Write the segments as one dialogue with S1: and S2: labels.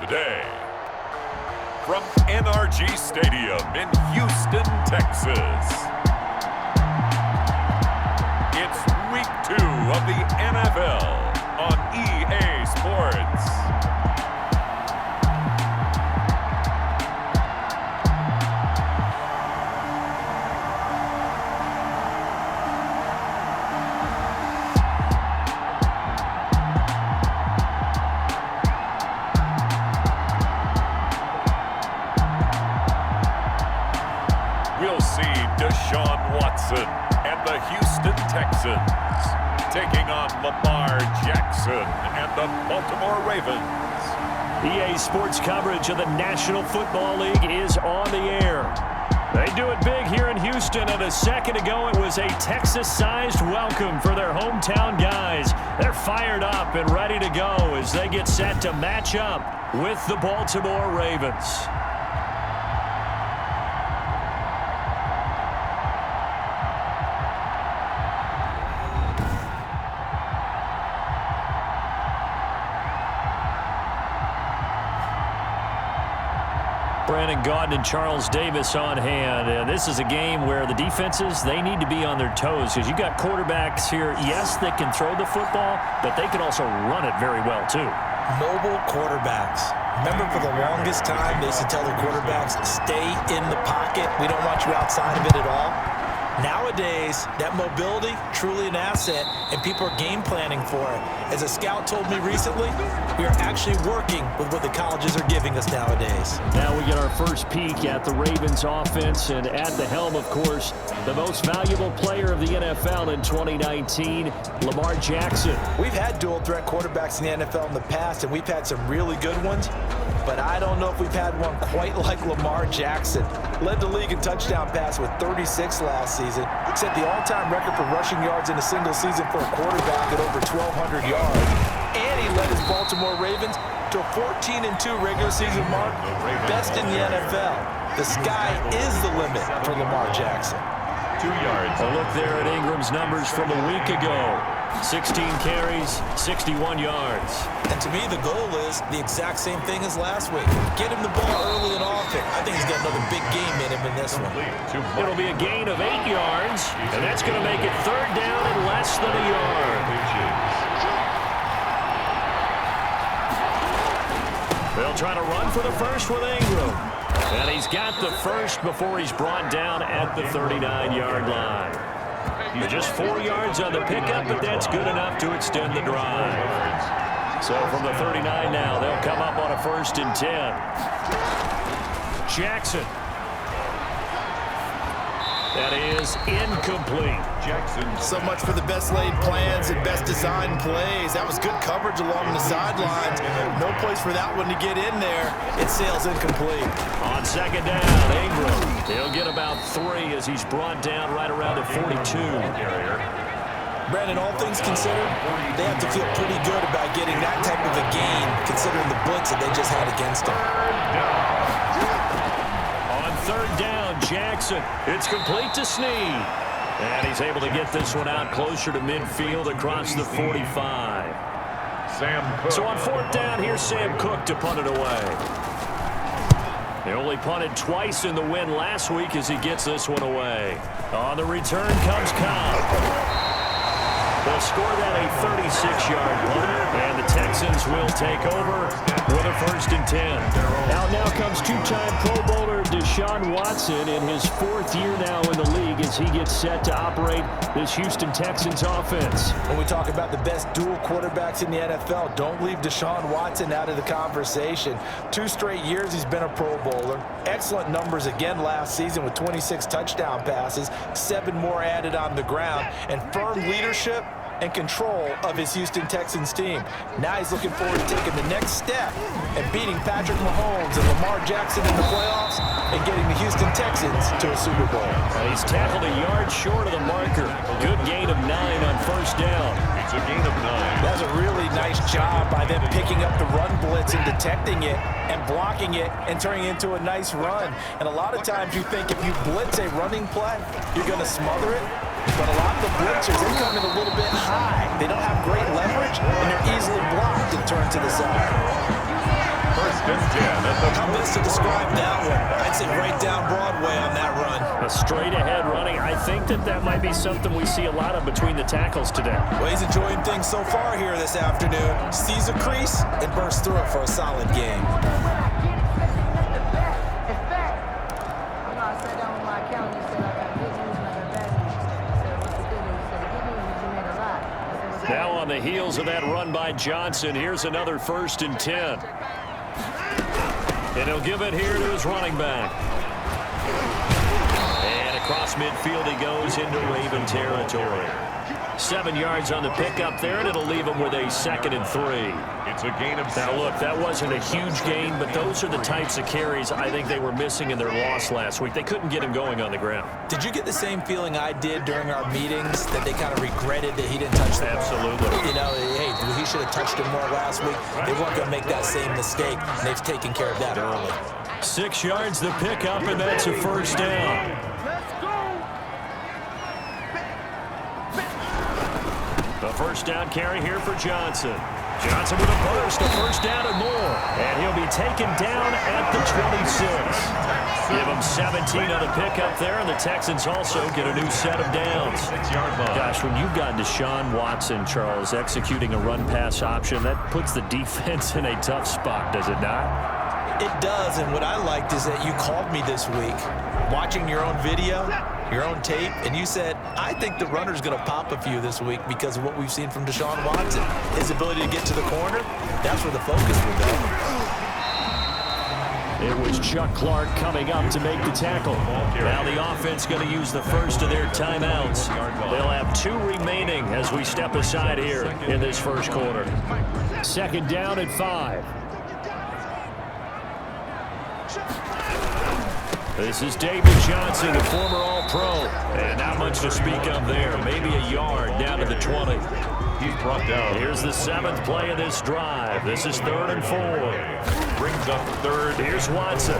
S1: Today, from NRG Stadium in Houston, Texas, it's Week 2 of the NFL on EA Sports. We'll see Deshaun Watson and the Houston Texans taking on Lamar Jackson and the Baltimore Ravens.
S2: EA Sports coverage of the National Football League is on the air. They do it big here in Houston, and a second ago it was a Texas-sized welcome for their hometown guys. They're fired up and ready to go as they get set to match up with the Baltimore Ravens. Brandon Gaudin and Charles Davis on hand. And this is a game where the defenses, they need to be on their toes because you got quarterbacks here, yes, that can throw the football, but they can also run it very well too.
S3: Mobile quarterbacks. Remember, for the longest time, they used to tell the quarterbacks, stay in the pocket. We don't want you outside of it at all. Nowadays, that mobility, truly an asset, and people are game planning for it. As a scout told me recently, we are actually working with what the colleges are giving us nowadays.
S2: Now we get our first peek at the Ravens offense, and at the helm, of course, the most valuable player of the NFL in 2019, Lamar Jackson.
S3: We've had dual-threat quarterbacks in the NFL in the past, and we've had some really good ones, but I don't know if we've had one quite like Lamar Jackson. Led the league in touchdown pass with 36 last season. Set the all-time record for rushing yards in a single season for a quarterback at over 1,200 yards. And he led his Baltimore Ravens to a 14-2 regular season mark, best in the NFL. The sky is the limit for Lamar Jackson.
S1: 2 yards.
S2: A look there at Ingram's numbers from a week ago. 16 carries, 61 yards.
S3: And to me, the goal is the exact same thing as last week. Get him the ball early and often. I think he's got another big game in him in this one.
S2: It'll be a gain of 8 yards, and that's going to make it third down and less than a yard. They'll try to run for the first with Ingram. And he's got the first before he's brought down at the 39-yard line. Just 4 yards on the pickup, but that's good enough to extend the drive. So from the 39 now, they'll come up on a 1st and 10. Jackson. That is incomplete.
S1: Jackson.
S3: So much for the best laid plans and best designed plays. That was good coverage along the sidelines. No place for that one to get in there. It sails incomplete.
S2: On second down, Ingram. He'll get about 3 as he's brought down right around the 42.
S3: Brandon, all things considered, they have to feel pretty good about getting that type of a gain, considering the blitz that they just had against them.
S2: On third down, Jackson. It's complete to Snead. And he's able to get this one out closer to midfield across the 45.
S1: Sam Cook.
S2: So on 4th down, here's Sam Cook to punt it away. They only punted twice in the win last week as he gets this one away. On the return comes Cobb. They'll score that a 36-yard punt, and the Texans will take over with a 1st and 10. Now comes two-time Pro Bowler Deshaun Watson in his 4th year now in the league as he gets set to operate this Houston Texans offense.
S3: When we talk about the best dual quarterbacks in the NFL, don't leave Deshaun Watson out of the conversation. 2 straight years he's been a Pro Bowler. Excellent numbers again last season with 26 touchdown passes, 7 more added on the ground, and firm leadership and control of his Houston Texans team. Now he's looking forward to taking the next step and beating Patrick Mahomes and Lamar Jackson in the playoffs and getting the Houston Texans to a Super Bowl.
S2: He's tackled a yard short of the marker. Good gain of 9 on 1st down.
S1: It's a gain of 9.
S3: That's a really nice job by them picking up the run blitz and detecting it and blocking it and turning it into a nice run. And a lot of times you think if you blitz a running play, you're going to smother it. But a lot of the blitzers, they come in a little bit high. They don't have great leverage, and they're easily blocked and turned to the side.
S1: First and 10 at the
S3: How best to describe that one? I'd say right down Broadway on that run.
S2: A straight-ahead running. I think that might be something we see a lot of between the tackles today.
S3: Well, he's enjoying things so far here this afternoon. Sees a crease and bursts through it for a solid game.
S2: Now on the heels of that run by Johnson, here's another 1st and 10. And he'll give it here to his running back. And across midfield he goes into Raven territory. 7 yards on the pickup there, and it'll leave him with a 2nd and 3.
S1: It's a gain of 7.
S2: Now, look, that wasn't a huge gain, but those are the types of carries I think they were missing in their loss last week. They couldn't get him going on the ground.
S3: Did you get the same feeling I did during our meetings, that they kind of regretted that he didn't touch the ball?
S2: Absolutely.
S3: You know, hey, he should have touched him more last week. They weren't going to make that same mistake, and they've taken care of that early.
S2: 6 yards the pickup, and that's a 1st down. The 1st down carry here for Johnson. Johnson with a burst, a 1st down and more. And he'll be taken down at the 26. Give him 17 on the pickup there, and the Texans also get a new set of downs.
S1: 6-yard line.
S2: Gosh, when you've got Deshaun Watson, Charles, executing a run-pass option, that puts the defense in a tough spot, does it not?
S3: It does, and what I liked is that you called me this week, watching your own video, your own tape, and you said, I think the runner's going to pop a few this week because of what we've seen from Deshaun Watson. His ability to get to the corner, that's where the focus will go.
S2: It was Chuck Clark coming up to make the tackle. Now the offense going to use the first of their timeouts. They'll have 2 remaining as we step aside here in this first quarter. 2nd down at 5. This is David Johnson, a former All-Pro. And not much to speak of there. Maybe a yard down to the 20.
S1: He's brought down.
S2: Here's the 7th play of this drive. This is 3rd and 4.
S1: Brings up 3rd.
S2: Here's Watson.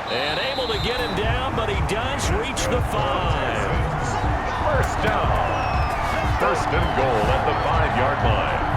S2: And able to get him down, but he does reach the 5.
S1: 1st down. 1st and goal at the 5-yard line.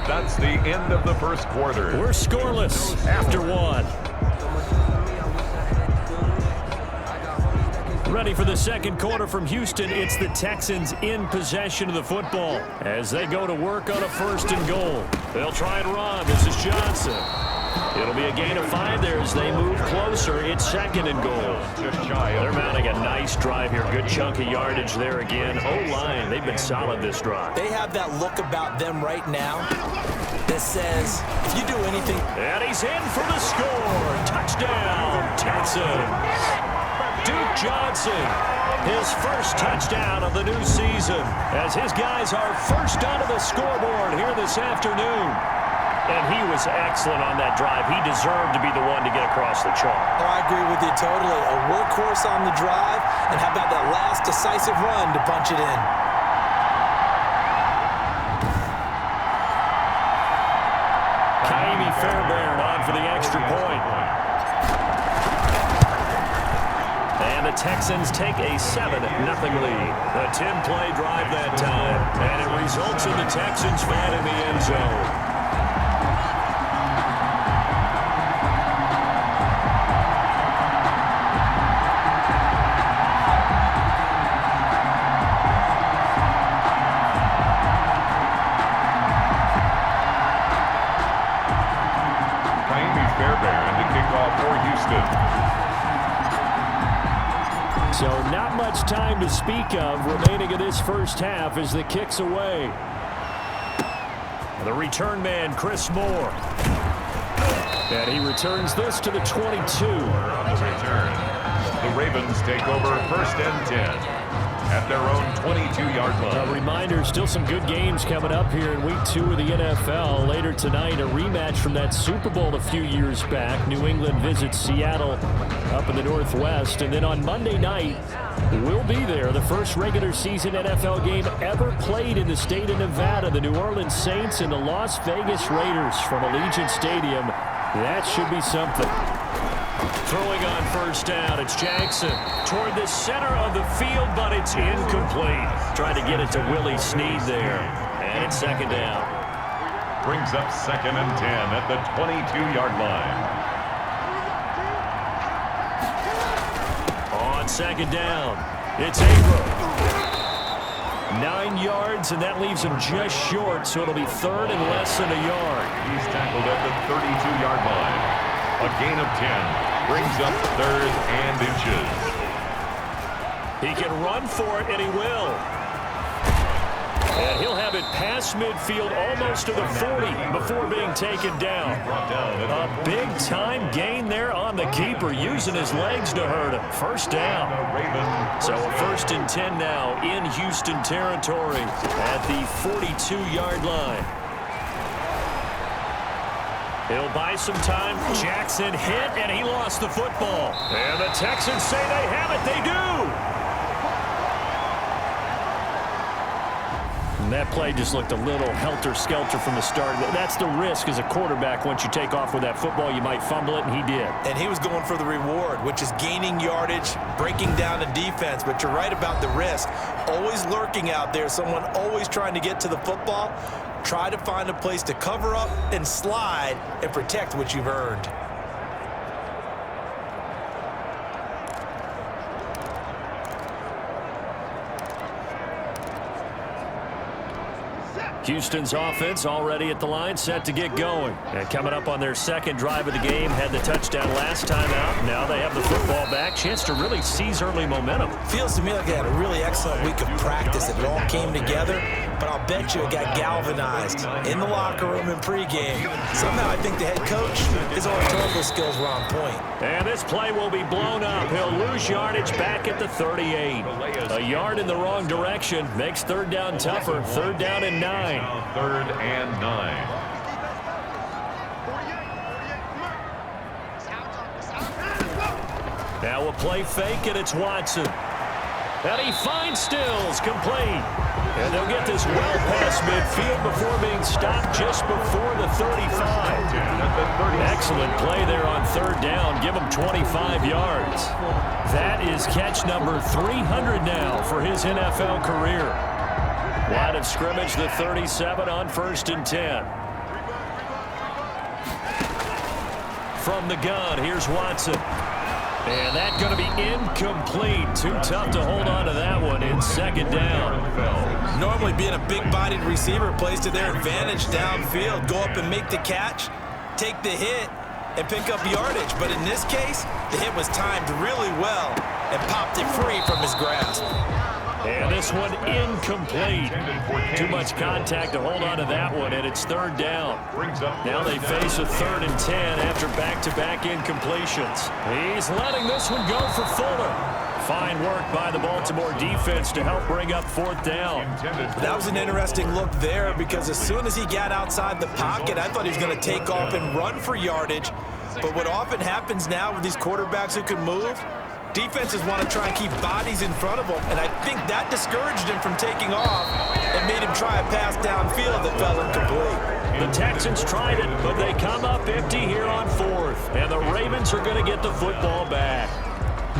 S1: That's the end of the first quarter.
S2: We're scoreless after 1. Ready for the second quarter from Houston. It's the Texans in possession of the football as they go to work on a 1st and goal. They'll try and run. This is Johnson. It'll be a gain of 5 there as they move closer. It's 2nd and goal.
S1: Just shy of.
S2: They're mounting a nice drive here. Good chunk of yardage there again. O-line, they've been solid this drive.
S3: They have that look about them right now that says, if you do anything.
S2: And he's in for the score. Touchdown, Texans. Duke Johnson, his first touchdown of the new season, as his guys are first onto the scoreboard here this afternoon. And he was excellent on that drive. He deserved to be the one to get across the chalk.
S3: Oh, I agree with you totally. A workhorse on the drive, and how about that last decisive run to punch it in?
S2: Kaimi Fairbairn on for the extra point. And the Texans take a 7-0 lead. A 10-play drive that time. And it results in the Texans fan in the end zone. So not much time to speak of remaining in this first half as the kick's away. The return man, Chris Moore. And he returns this to the 22.
S1: On the return, the Ravens take over 1st and 10 at their own 22-yard line.
S2: A reminder, still some good games coming up here in Week 2 of the NFL. Later tonight, a rematch from that Super Bowl a few years back. New England visits Seattle up in the Northwest. And then on Monday night, will be there. The first regular season NFL game ever played in the state of Nevada. The New Orleans Saints and the Las Vegas Raiders from Allegiant Stadium. That should be something. Throwing on first down, it's Jackson toward the center of the field, but it's incomplete. Trying to get it to Willie Snead there. And it's second down.
S1: Brings up 2nd and 10 at the 22-yard line.
S2: On second down, it's Abram. 9 yards, and that leaves him just short, so it'll be third and less than a yard.
S1: He's tackled at the 32-yard line. A gain of 10. Brings up 3rd and inches.
S2: He can run for it, and he will. And he'll have it past midfield almost to the 40 before being taken down. A big-time gain there on the keeper, using his legs to hurt him. First down. So a 1st and 10 now in Houston territory at the 42-yard line. He'll buy some time. Jackson hit, and he lost the football. And the Texans say they have it. They do. And that play just looked a little helter-skelter from the start. That's the risk as a quarterback. Once you take off with that football, you might fumble it, and he did.
S3: And he was going for the reward, which is gaining yardage, breaking down the defense. But you're right about the risk. Always lurking out there, someone always trying to get to the football. Try to find a place to cover up and slide and protect what you've earned.
S2: Houston's offense already at the line, set to get going. And coming up on their second drive of the game, had the touchdown last time out. Now they have the football back. Chance to really seize early momentum.
S3: Feels to me like they had a really excellent week of practice. It all came together, but I'll bet you it got galvanized in the locker room in pregame. Somehow I think the head coach, his oratorical skills were on point.
S2: And this play will be blown up. He'll lose yardage back at the 38. A yard in the wrong direction makes third down tougher. Third down and 9.
S1: 3rd and 9.
S2: Now a play fake, and it's Watson. And he finds Stills, complete. And they'll get this well past midfield before being stopped just before the 35. Excellent play there on third down. Give him 25 yards. That is catch number 300 now for his NFL career. Line of scrimmage, the 37 on 1st and 10. From the gun, here's Watson. And that's going to be incomplete. Too tough to hold on to that one in second down.
S3: Normally being a big-bodied receiver plays to their advantage downfield. Go up and make the catch, take the hit, and pick up yardage. But in this case, the hit was timed really well and popped it free from his grasp.
S2: And this one incomplete. Too much contact to hold on to that one, and it's third down. Now they face a 3rd and 10 after back-to-back incompletions. He's letting this one go for Fuller. Fine work by the Baltimore defense to help bring up 4th down.
S3: That was an interesting look there because as soon as he got outside the pocket, I thought he was going to take off and run for yardage. But what often happens now with these quarterbacks who can move, defenses want to try and keep bodies in front of him, and I think that discouraged him from taking off and made him try a pass downfield that fell incomplete.
S2: The Texans tried it, but they come up empty here on 4th, and the Ravens are going to get the football back.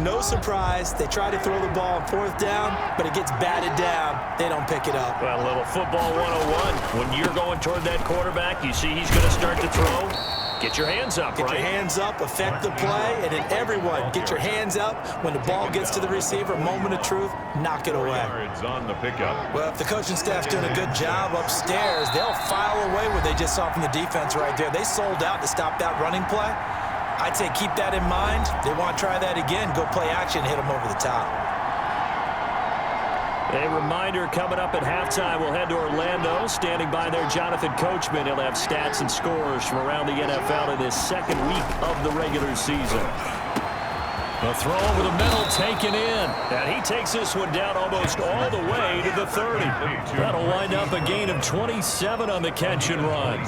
S3: No surprise, they try to throw the ball on 4th down, but it gets batted down. They don't pick it up.
S2: Well, a little football 101. When you're going toward that quarterback, you see he's going to start to throw. Get your hands up,
S3: Get your hands up, affect the play, and then everyone get your hands up. When the ball gets to the receiver, moment of truth, knock it away.
S1: On the pickup.
S3: Well, if the coaching staff's doing a good job upstairs, they'll file away what they just saw from the defense right there. They sold out to stop that running play. I'd say keep that in mind. They want to try that again, go play action, hit them over the top.
S2: A reminder, coming up at halftime, we'll head to Orlando. Standing by there, Jonathan Coachman. He'll have stats and scores from around the NFL in this second week of the regular season. A throw over the middle taken in. And he takes this one down almost all the way to the 30. That'll wind up a gain of 27 on the catch and run.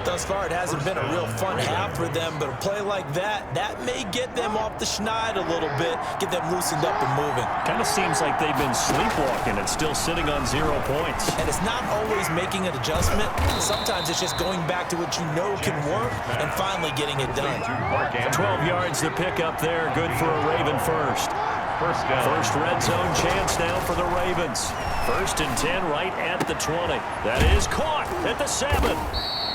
S3: Thus far, it hasn't been a real fun half for them, but a play like that may get them off the schneid a little bit, get them loosened up and moving.
S2: Kind of seems like they've been sleepwalking and still sitting on 0 points.
S3: And it's not always making an adjustment. Sometimes it's just going back to what you know can work and finally getting it done.
S2: 12 yards to pick up there. Good for a Raven first. First red zone chance now for the Ravens. 1st and 10 right at the 20. That is caught at the 7.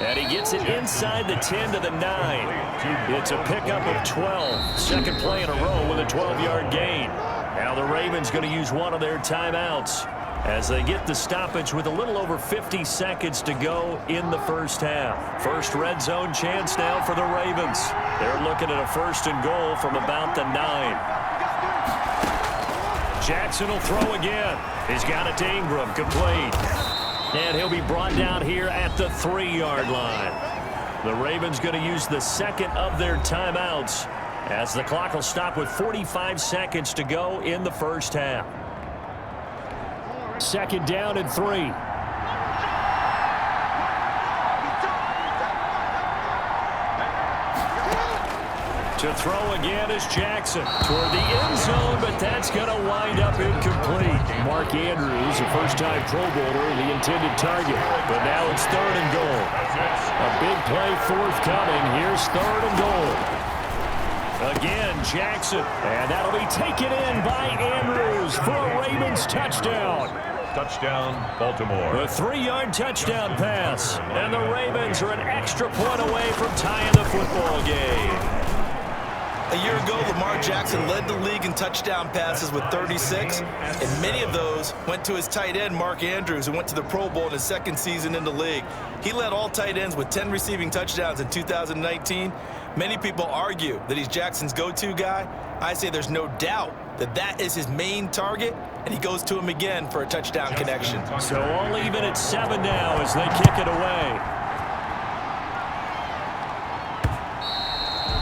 S2: And he gets it inside the 10 to the 9. It's a pickup of 12. Second play in a row with a 12-yard gain. Now the Ravens going to use one of their timeouts as they get the stoppage with a little over 50 seconds to go in the first half. First red zone chance now for the Ravens. They're looking at a 1st and goal from about the 9. Jackson will throw again. He's got it to Ingram, complete. And he'll be brought down here at the 3-yard line. The Ravens going to use the second of their timeouts as the clock will stop with 45 seconds to go in the first half. 2nd down and 3. To throw again is Jackson toward the end zone, but that's going to wind up incomplete. Mark Andrews, a first-time Pro Bowler, the intended target. But now it's 3rd and goal. A big play forthcoming. Here's 3rd and goal. Again, Jackson. And that'll be taken in by Andrews for a Ravens touchdown.
S1: Touchdown, Baltimore.
S2: A 3-yard touchdown pass. And the Ravens are an extra point away from tying the football game.
S3: A year ago, Lamar Jackson led the league in touchdown passes with 36, and many of those went to his tight end, Mark Andrews, who went to the Pro Bowl in his 2nd season in the league. He led all tight ends with 10 receiving touchdowns in 2019. Many people argue that he's Jackson's go-to guy. I say there's no doubt that that is his main target, and he goes to him again for a touchdown connection.
S2: So all even at 7 now as they kick it away.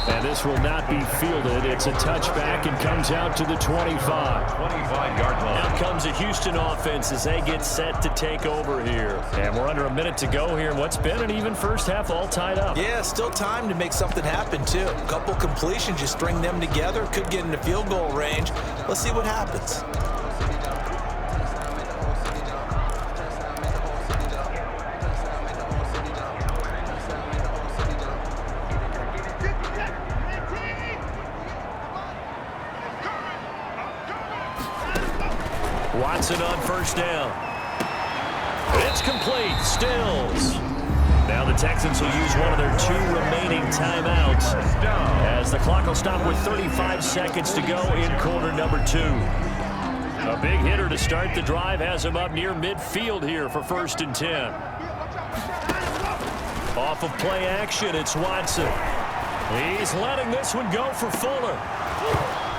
S2: And this will not be fielded. It's a touchback and comes out to the 25.
S1: 25-yard line.
S2: Now comes a Houston offense as they get set to take over here. And we're under a minute to go here in what's been an even first half, all tied up.
S3: Yeah, still time to make something happen, too. A couple completions, you string them together, could get into field goal range. Let's see what happens.
S2: Watson on 1st down. It's complete. Stills. Now the Texans will use one of their 2 remaining timeouts as the clock will stop with 35 seconds to go in quarter number 2. A big hitter to start the drive has him up near midfield here for 1st and 10. Off of play action, it's Watson. He's letting this one go for Fuller.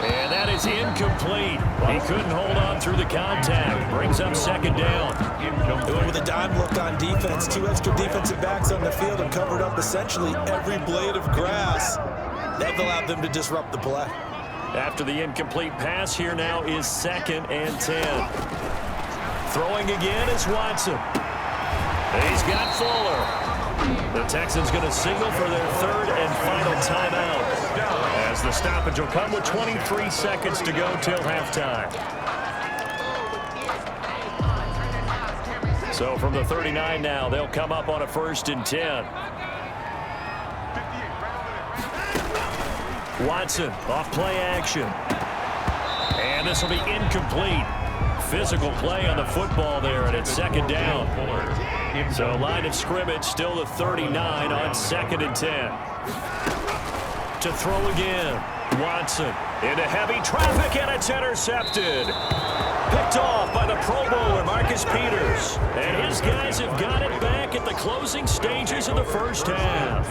S2: And that is incomplete. He couldn't hold on through the contact. Brings up 2nd down.
S3: Doing with a dime look on defense. 2 extra defensive backs on the field and covered up essentially every blade of grass. They've allowed them to disrupt the play.
S2: After the incomplete pass, here now is 2nd and 10. Throwing again is Watson. He's got Fuller. The Texans going to signal for their 3rd and final timeout, as the stoppage will come with 23 seconds to go till halftime. So from the 39 now, they'll come up on a 1st and 10. Watson off play action. And this will be incomplete. Physical play on the football there, and it's 2nd down. So line of scrimmage still the 39 on 2nd and 10. To throw again. Watson into heavy traffic, and it's intercepted. Picked off by the Pro Bowler, Marcus Peters. And his guys have got it back at the closing stages of the first half.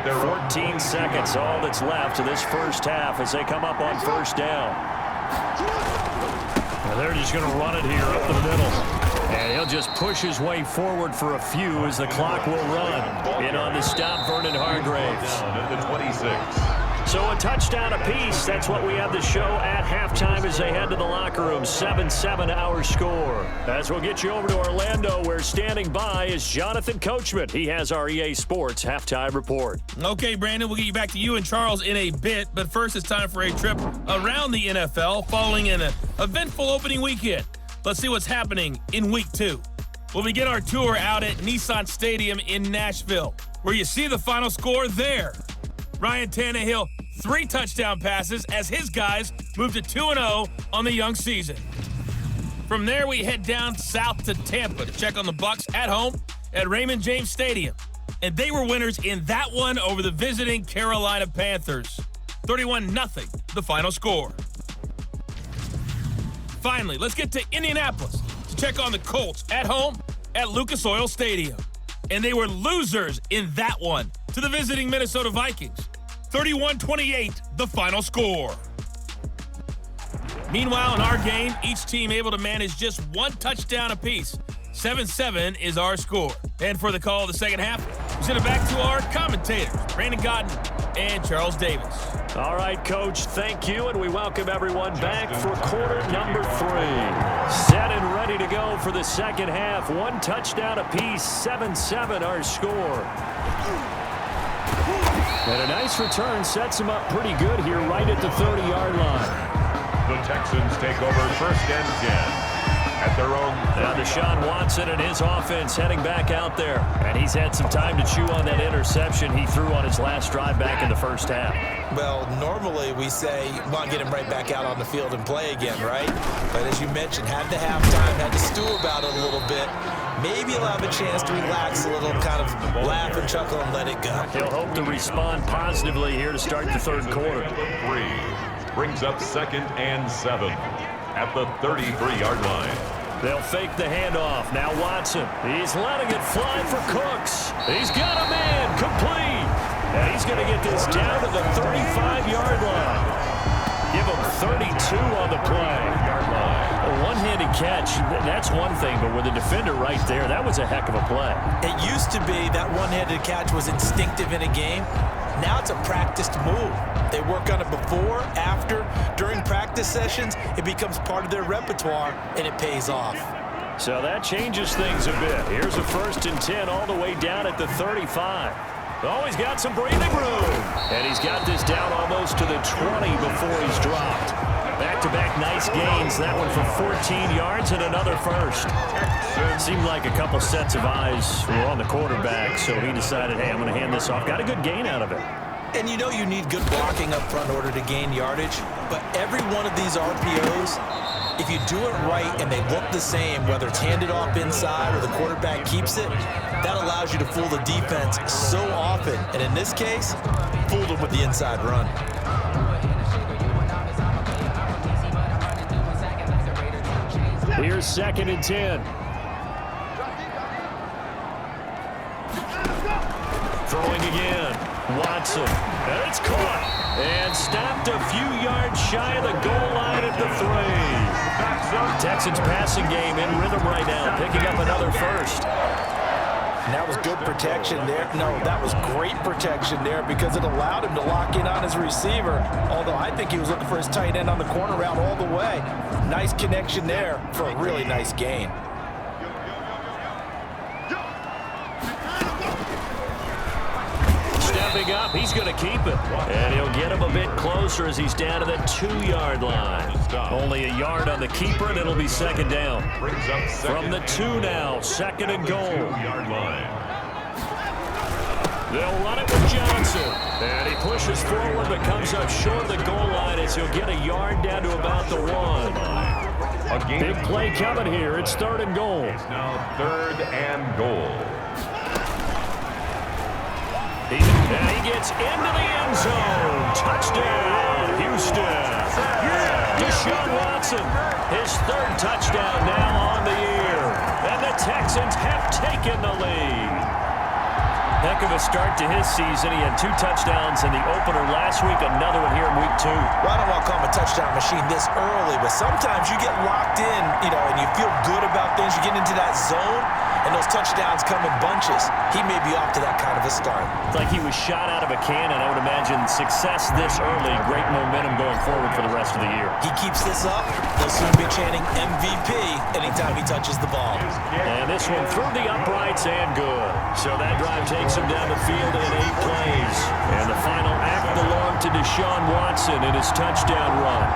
S2: 14 seconds, all that's left of this first half as they come up on 1st down. Well, they're just going to run it here up the middle. And he'll just push his way forward for a few as the clock will run. In on the stop, Vernon Hargraves.
S1: Down at the 26.
S2: So a touchdown apiece. That's what we have the show at halftime as they head to the locker room. 7-7 our score. As we'll get you over to Orlando, where standing by is Jonathan Coachman. He has our EA Sports halftime report.
S4: Okay, Brandon, we'll get you back to you and Charles in a bit. But first, it's time for a trip around the NFL following an eventful opening weekend. Let's see what's happening in Week 2. We'll begin our tour out at Nissan Stadium in Nashville, where you see the final score there. Ryan Tannehill, 3 touchdown passes as his guys move to 2-0 on the young season. From there, we head down south to Tampa to check on the Bucs at home at Raymond James Stadium. And they were winners in that one over the visiting Carolina Panthers. 31-0, the final score. Finally, let's get to Indianapolis to check on the Colts at home at Lucas Oil Stadium. And they were losers in that one to the visiting Minnesota Vikings. 31-28, the final score. Meanwhile, in our game, each team able to manage just 1 touchdown apiece. 7-7 is our score. And for the call of the second half, we send it back to our commentators, Brandon Godden and Charles Davis.
S2: All right, Coach, thank you, and we welcome everyone back for quarter number 3. Set and ready to go for the second half. 1 touchdown apiece, 7-7 our score. And a nice return sets him up pretty good here right at the 30-yard line.
S1: The Texans take over 1st and 10 at their own.
S2: Now Deshaun Watson and his offense heading back out there. And he's had some time to chew on that interception he threw on his last drive back in the first half.
S3: Well, normally we say, well, get him right back out on the field and play again, right? But as you mentioned, had the halftime, had to stew about it a little bit. Maybe he'll have a chance to relax a little, kind of laugh and chuckle and let it go.
S2: He'll hope to respond positively here to start the third quarter.
S1: 3 brings up 2nd and 7 at the 33-yard line.
S2: They'll fake the handoff. Now Watson. He's letting it fly for Cooks. He's got a man complete. And he's going to get this down to the 35-yard line. Give him 32 on the play. A one-handed catch, that's one thing, but with a defender right there, that was a heck of a play.
S3: It used to be that one-handed catch was instinctive in a game. Now it's a practiced move. They work on it before, after, during practice sessions. It becomes part of their repertoire, and it pays off.
S2: So that changes things a bit. Here's a 1st and 10 all the way down at the 35. Oh, he's got some breathing room. And he's got this down almost to the 20 before he's dropped. Back-to-back nice gains. That one for 14 yards and another first. Seemed like a couple sets of eyes were on the quarterback, so he decided, hey, I'm going to hand this off. Got a good gain out of it.
S3: And you know you need good blocking up front in order to gain yardage. But every one of these RPOs, if you do it right and they look the same, whether it's handed off inside or the quarterback keeps it, that allows you to fool the defense so often. And in this case, fooled them with the inside run.
S2: Here's 2nd and 10. Throwing again. Watson. And it's caught. And stopped a few yards shy of the goal line at the 3. Texans passing game in rhythm right now, picking up another first.
S3: And that was good protection there. No, that was great protection there because it allowed him to lock in on his receiver. Although I think he was looking for his tight end on the corner route all the way. Nice connection there for a really nice gain.
S2: Stepping up, he's going to keep it. And he'll get him a bit closer as he's down to the 2-yard line. Only a yard on the keeper, and it'll be 2nd down. From the 2 now, 2nd and goal. They'll run it with Johnson. And he pushes forward but comes up short of the goal line as he'll get a yard down to about the 1. Big play coming here. It's 3rd and goal.
S1: It's now 3rd and goal.
S2: And he gets into the end zone. Touchdown, Houston. Deshaun Watson, his 3rd touchdown now on the year. And the Texans have taken the lead. Heck of a start to his season. He had 2 touchdowns in the opener last week, another one here in week 2.
S3: Well, I don't want to call him a touchdown machine this early, but sometimes you get locked in, and you feel good about things. You get into that zone, and those touchdowns come in bunches. He may be off to that kind of a start.
S2: It's like he was shot out of a cannon. I would imagine success this early, great momentum going forward for the rest of the year.
S3: He keeps this up, they'll soon be chanting MVP anytime he touches the ball.
S2: And this one through the uprights and good. So that drive takes him down the field in 8 plays. And the final act belonged to Deshaun Watson in his touchdown run.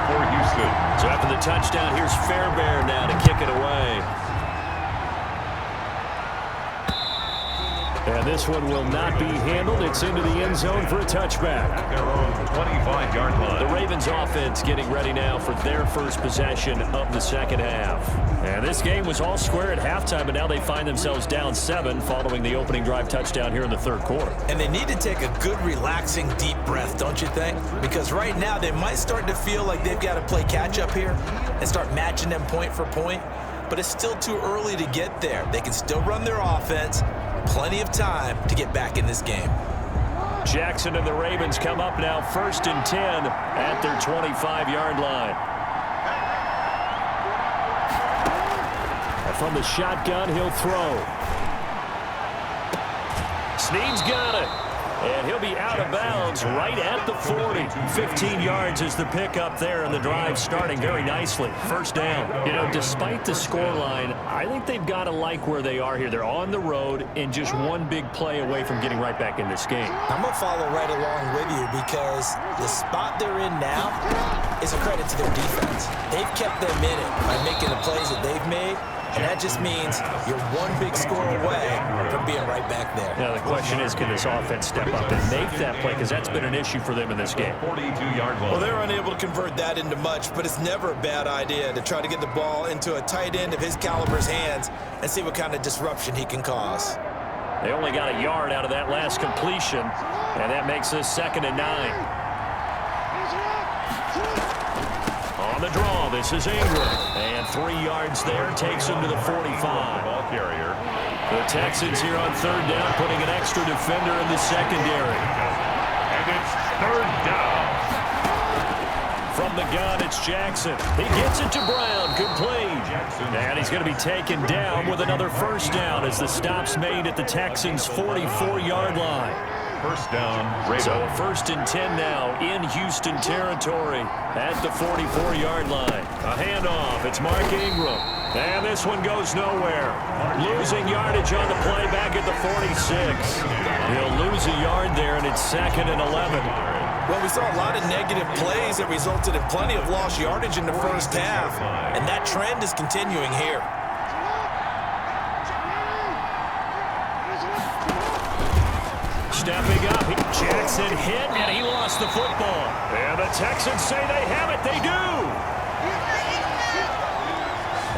S1: For Houston.
S2: So after the touchdown, here's Fairbairn now to kick it away. And this one will not be handled. It's into the end zone for a touchback.
S1: At their own 25-yard line.
S2: The Ravens offense getting ready now for their first possession of the second half. And this game was all square at halftime, but now they find themselves down 7 following the opening drive touchdown here in the third quarter.
S3: And they need to take a good, relaxing, deep breath, don't you think? Because right now they might start to feel like they've got to play catch-up here and start matching them point for point. But it's still too early to get there. They can still run their offense. Plenty of time to get back in this game.
S2: Jackson and the Ravens come up now 1st and 10 at their 25-yard line. And from the shotgun, he'll throw. Snead's got it. And he'll be out of bounds right at the 40. 15 yards is the pickup there, and the drive starting very nicely. First down. You know, despite the scoreline, I think they've got to like where they are here. They're on the road and just one big play away from getting right back in this game.
S3: I'm going to follow right along with you because the spot they're in now is a credit to their defense. They've kept them in it by making the plays that they've made. And that just means you're one big score away from being right back there.
S2: Now, the question is, can this offense step up and make that play? Because that's been an issue for them in this game.
S1: 42-yard line.
S3: Well, they're unable to convert that into much, but it's never a bad idea to try to get the ball into a tight end of his caliber's hands and see what kind of disruption he can cause.
S2: They only got a yard out of that last completion, and that makes this 2nd and 9. On the draw, this is Ingram. And 3 yards there takes him to the 45.
S1: Ball carrier.
S2: The Texans here on 3rd down, putting an extra defender in the secondary.
S1: And it's 3rd down.
S2: From the gun, it's Jackson. He gets it to Brown. Complete. And he's going to be taken down with another first down as the stop's made at the Texans' 44-yard line.
S1: First down, Ravens.
S2: So 1st and 10 now in Houston territory at the 44-yard line. A handoff. It's Mark Ingram. And this one goes nowhere. Losing yardage on the play back at the 46. He'll lose a yard there, and it's 2nd and 11.
S3: Well, we saw a lot of negative plays that resulted in plenty of lost yardage in the first half, and that trend is continuing here.
S2: Stepping up, Jackson hit, and he lost the football. And the Texans say they have it. They do.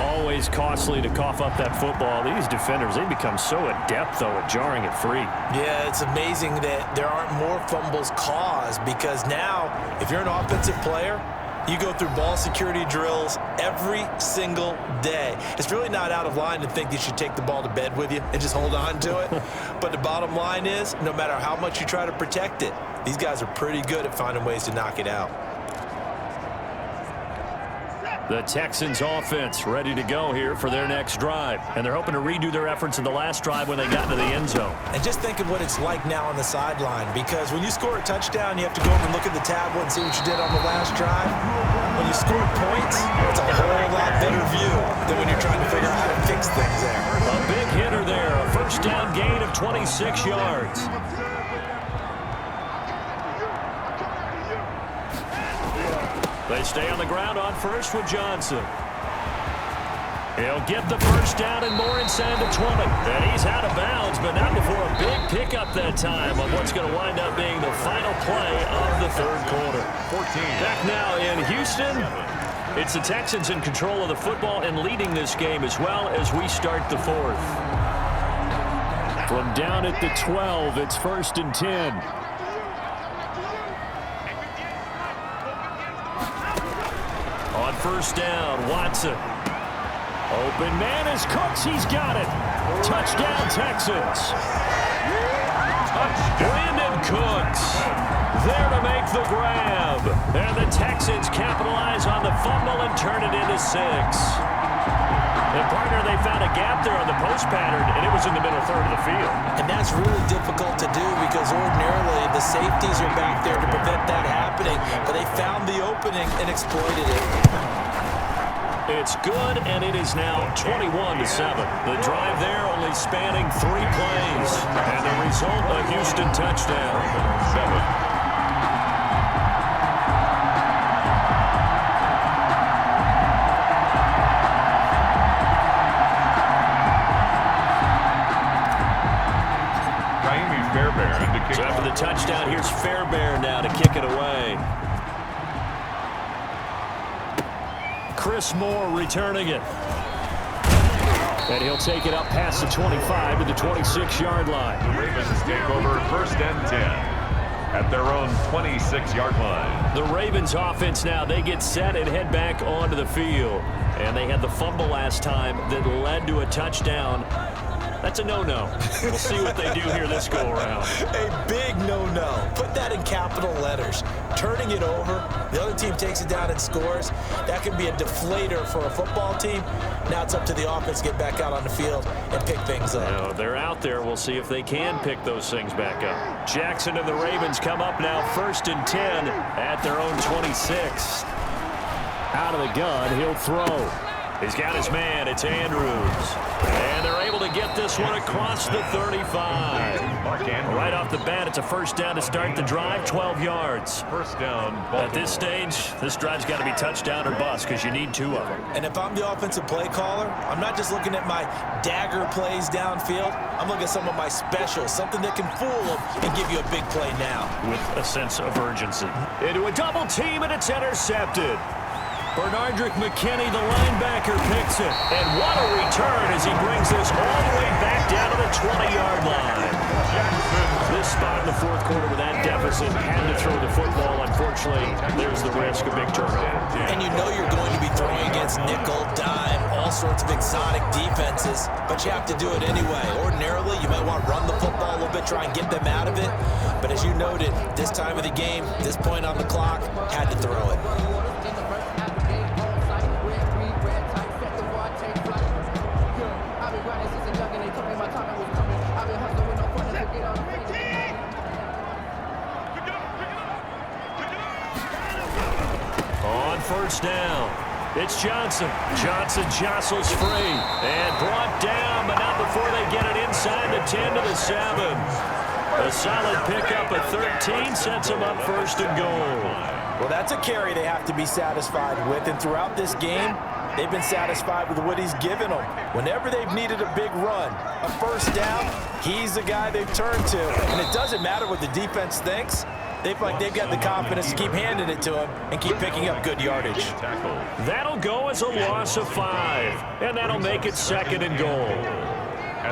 S2: Always costly to cough up that football. These defenders, they become so adept, though, at jarring it free.
S3: Yeah, it's amazing that there aren't more fumbles caused because now, if you're an offensive player, you go through ball security drills every single day. It's really not out of line to think you should take the ball to bed with you and just hold on to it. But the bottom line is, no matter how much you try to protect it, these guys are pretty good at finding ways to knock it out.
S2: The Texans offense ready to go here for their next drive. And they're hoping to redo their efforts in the last drive when they got into the end zone.
S3: And just think of what it's like now on the sideline, because when you score a touchdown, you have to go over and look at the tablet and see what you did on the last drive. When you score points, it's a whole lot better view than when you're trying to figure out how to fix things there.
S2: A big hitter there, a first down gain of 26 yards. They stay on the ground on first with Johnson. He'll get the first down and more inside the 20. And he's out of bounds, but not before a big pickup that time on what's going to wind up being the final play of the third quarter.
S1: 14.
S2: Back now in Houston. It's the Texans in control of the football and leading this game as well as we start the fourth. From down at the 12, it's 1st and 10. On first down, Watson. Open man is Cooks. He's got it. Touchdown, Texans. Brandon Cooks there to make the grab. And the Texans capitalize on the fumble and turn it into 6. And partner, they found a gap there on the post pattern, and it was in the middle third of the field.
S3: And that's really difficult to do because ordinarily the safeties are back there to prevent that happening. But they found the opening and exploited it.
S2: It's good, and it is now 21-7. The drive there only spanning 3 plays. And the result, a Houston touchdown.
S1: 7.
S2: So after the touchdown, here's Fairbairn now to kick it away. Chris Moore returning it. And he'll take it up past the 25 to the 26-yard line.
S1: The Ravens take over 1st and 10 at their own 26-yard line.
S2: The Ravens offense now, they get set and head back onto the field. And they had the fumble last time that led to a touchdown. That's a no-no. We'll see what they do here this go-around.
S3: A big no-no. Put that in capital letters. Turning it over, the other team takes it down and scores. That can be a deflator for a football team. Now it's up to the offense to get back out on the field and pick things up.
S2: No, they're out there. We'll see if they can pick those things back up. Jackson and the Ravens come up now 1st and 10 at their own 26. Out of the gun, he'll throw. He's got his man. It's Andrews. And they're able to get this one across the 35. Right off the bat, it's a 1st down to start the drive, 12 yards.
S1: 1st down, Baltimore.
S2: At this stage, this drive's got to be touchdown or bust because you need 2 of them.
S3: And if I'm the offensive play caller, I'm not just looking at my dagger plays downfield. I'm looking at some of my specials, something that can fool them and give you a big play now.
S2: With a sense of urgency. Into a double team, and it's intercepted. Bernardrick McKinney, the linebacker, picks it. And what a return as he brings this all the way back down to the 20-yard line. This spot in the 4th quarter with that deficit, had to throw the football. Unfortunately, there's the risk of big turnover.
S3: And you know you're going to be throwing against nickel, dime, all sorts of exotic defenses, but you have to do it anyway. Ordinarily, you might want to run the football a little bit, try and get them out of it. But as you noted, this time of the game, this point on the clock, had to throw it.
S2: On 1st down, it's Johnson. Johnson jostles free and brought down, but not before they get it inside the 10 to the 7. A solid pickup of 13 sets them up 1st and goal.
S3: Well, that's a carry they have to be satisfied with, and throughout this game, they've been satisfied with what he's given them. Whenever they've needed a big run, a 1st down, he's the guy they've turned to. And it doesn't matter what the defense thinks. They've got the confidence to keep handing it to him and keep picking up good yardage.
S2: That'll go as a loss of 5, and that'll make it 2nd and goal.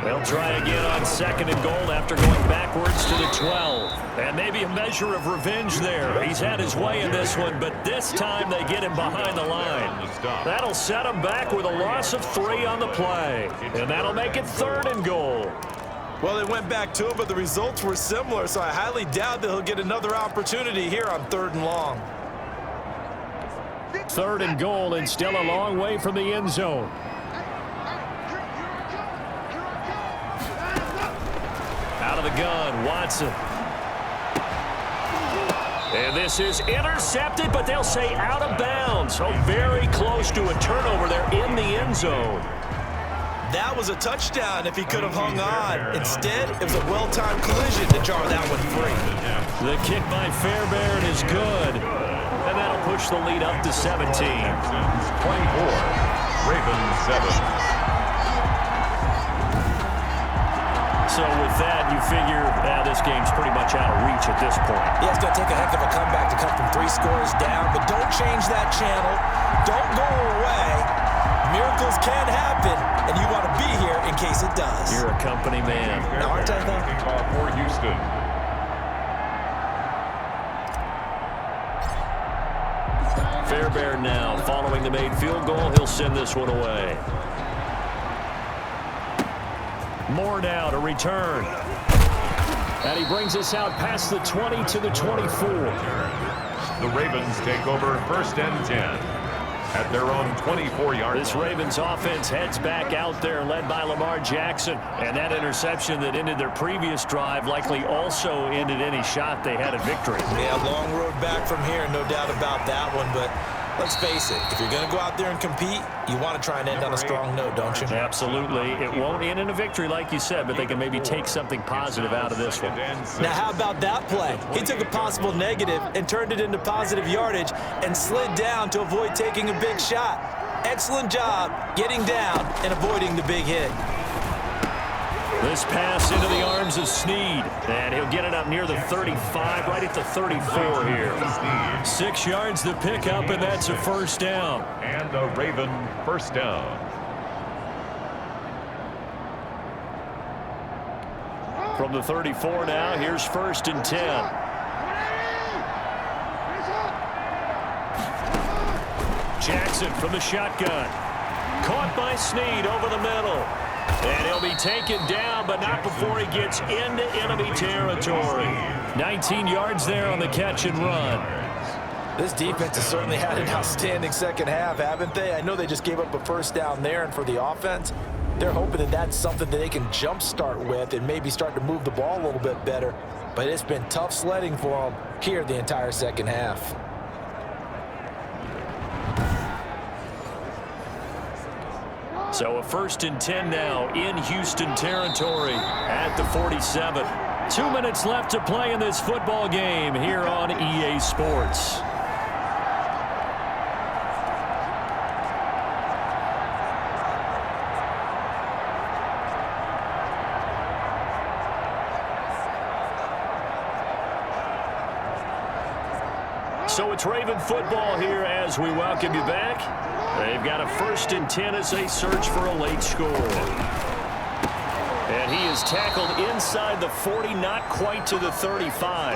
S2: They'll try again on 2nd and goal after going backwards to the 12. And maybe a measure of revenge there. He's had his way in this one, but this time they get him behind the line. That'll set him back with a loss of 3 on the play. And that'll make it 3rd and goal.
S3: Well, they went back to it, but the results were similar, so I highly doubt that he'll get another opportunity here on 3rd and long.
S2: 3rd and goal, and still a long way from the end zone. Out of the gun, Watson. And this is intercepted, but they'll say out of bounds. So very close to a turnover there in the end zone.
S3: That was a touchdown if he could have hung on. Instead, it was a well-timed collision to jar that one free.
S2: The kick by Fairbairn is good. And that'll push the lead up to 17.
S1: 24, Ravens 7.
S2: So with that, you figure this game's pretty much out of reach at this point.
S3: Yeah, it's going to take a heck of a comeback to come from 3 scores down, but don't change that channel. Don't go away. Miracles can happen, and you want to be here in case it does.
S2: You're a company man.
S3: Now, aren't I, though?
S1: Kickoff for Houston.
S2: Fairbairn now, following the made field goal, he'll send this one away. Moore now to return. And he brings us out past the 20 to the 24.
S1: The Ravens take over 1st and 10 at their own 24-yard line.
S2: This Ravens offense heads back out there, led by Lamar Jackson. And that interception that ended their previous drive likely also ended any shot they had at victory.
S3: Yeah, long road back from here, no doubt about that one. But let's face it, if you're going to go out there and compete, you want to try and end on a strong note, don't you?
S2: Absolutely. It won't end in a victory, like you said, but they can maybe take something positive out of this one.
S3: Now, how about that play? He took a possible negative and turned it into positive yardage and slid down to avoid taking a big shot. Excellent job getting down and avoiding the big hit.
S2: This pass into the arms of Snead, and he'll get it up near the 35, right at the 34 here. 6 yards to pick up, and that's a first down.
S1: And a Raven first down.
S2: From the 34 now, here's 1st and 10. Jackson from the shotgun. Caught by Snead over the middle. And he'll be taken down, but not before he gets into enemy territory. 19 yards there on the catch and run.
S3: This defense has certainly had an outstanding second half, haven't they? I know they just gave up a first down there, and for the offense, they're hoping that that's something that they can jumpstart with and maybe start to move the ball a little bit better. But it's been tough sledding for them here the entire second half.
S2: So a 1st and 10 now in Houston territory at the 47. 2 minutes left to play in this football game here on EA Sports. So it's Raven football here as we welcome you back. They've got a 1st and 10 as they search for a late score. And he is tackled inside the 40, not quite to the 35.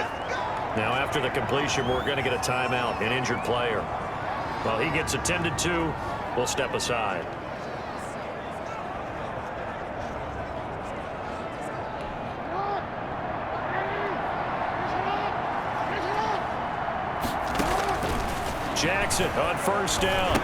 S2: Now after the completion, we're going to get a timeout, an injured player. Well, he gets attended to. We'll step aside. Jackson on 1st down.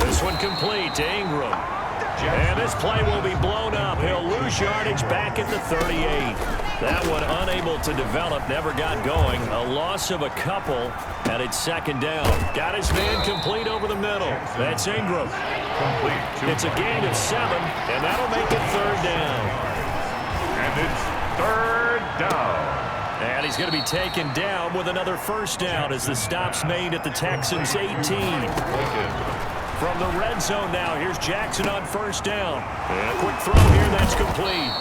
S2: This one complete to Ingram. And this play will be blown up. He'll lose yardage back at the 38. That one unable to develop, never got going. A loss of a couple, and it's 2nd down. Got his man complete over the middle. That's Ingram.
S1: Complete.
S2: It's a gain of 7, and that'll make it 3rd down.
S1: And it's 3rd down.
S2: And he's going to be taken down with another first down as the stop's made at the Texans' 18. From the red zone now, here's Jackson on 1st down. And a quick throw here, that's complete.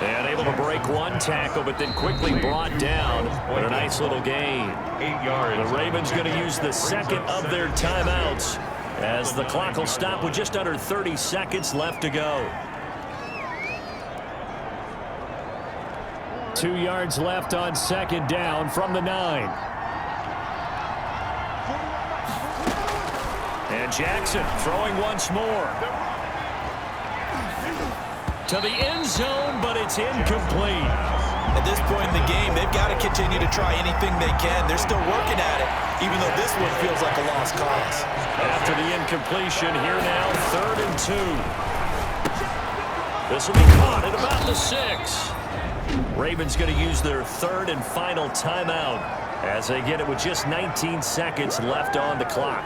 S2: And able to break one tackle, but then quickly brought down with a nice little gain.
S1: 8 yards.
S2: The Ravens going to use the second of their timeouts as the clock will stop with just under 30 seconds left to go. 2 yards left on 2nd down from the 9. And Jackson throwing once more. To the end zone, but it's incomplete.
S3: At this point in the game, they've got to continue to try anything they can. They're still working at it, even though this one feels like a lost cause.
S2: After the incompletion, here now, 3rd and 2. This will be caught at about the 6. Ravens going to use their 3rd and final timeout as they get it with just 19 seconds left on the clock.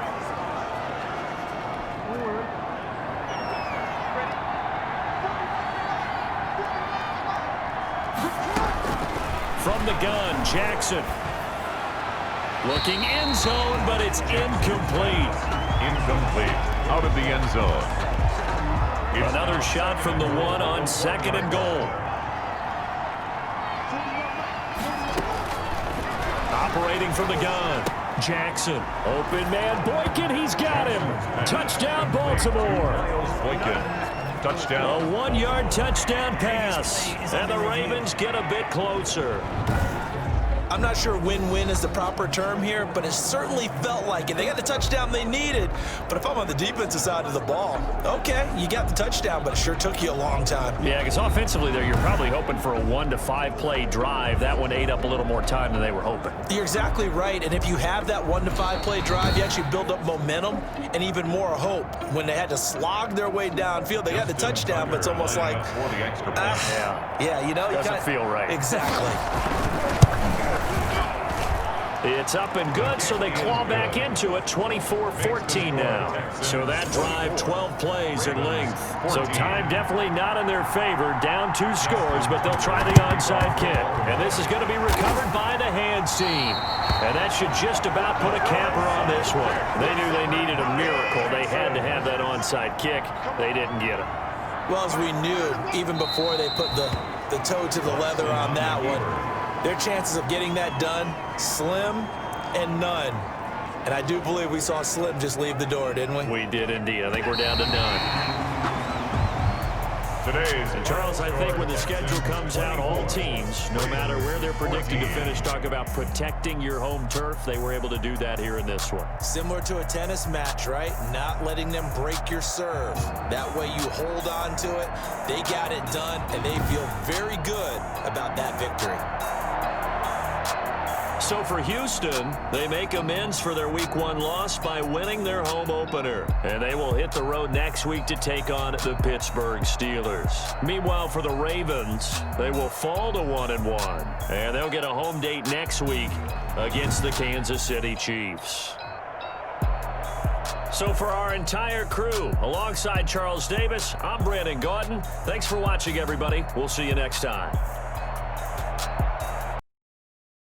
S2: From the gun, Jackson. Looking end zone, but it's incomplete.
S1: Incomplete. Out of the end zone.
S2: Another shot from the 1 on 2nd and goal. Operating from the gun. Jackson. Open man. Boykin, he's got him. Touchdown, Baltimore.
S1: Boykin. Touchdown.
S2: A 1-yard touchdown pass. And the Ravens get a bit closer.
S3: I'm not sure win-win is the proper term here, but it certainly felt like it. They got the touchdown they needed, but if I'm on the defensive side of the ball, okay, you got the touchdown, but it sure took you a long time.
S2: Yeah, because offensively there, you're probably hoping for a 1 to 5 play drive. That one ate up a little more time than they were hoping.
S3: You're exactly right, and if you have that 1 to 5 play drive, you actually build up momentum and even more hope. When they had to slog their way downfield, they got the touchdown, but it's almost like, yeah, you know, you
S2: doesn't feel right.
S3: Exactly.
S2: It's up and good, so they claw back into it, 24-14 now. So that drive, 12 plays in length. So time definitely not in their favor. Down 2 scores, but they'll try the onside kick. And this is going to be recovered by the hands team. And that should just about put a capper on this one. They knew they needed a miracle. They had to have that onside kick. They didn't get it.
S3: Well, as we knew, even before they put the toe to the leather on that one, their chances of getting that done, slim and none. And I do believe we saw Slim just leave the door, didn't we?
S2: We did indeed. I think we're down to none. And Charles, I think when the schedule comes out, all teams, no matter where they're predicted to finish, talk about protecting your home turf. They were able to do that here in this one.
S3: Similar to a tennis match, right? Not letting them break your serve. That way you hold on to it. They got it done, and they feel very good about that victory.
S2: So for Houston, they make amends for their Week 1 loss by winning their home opener. And they will hit the road next week to take on the Pittsburgh Steelers. Meanwhile, for the Ravens, they will fall to 1-1. And they'll get a home date next week against the Kansas City Chiefs. So for our entire crew, alongside Charles Davis, I'm Brandon Gaudin. Thanks for watching, everybody. We'll see you next time.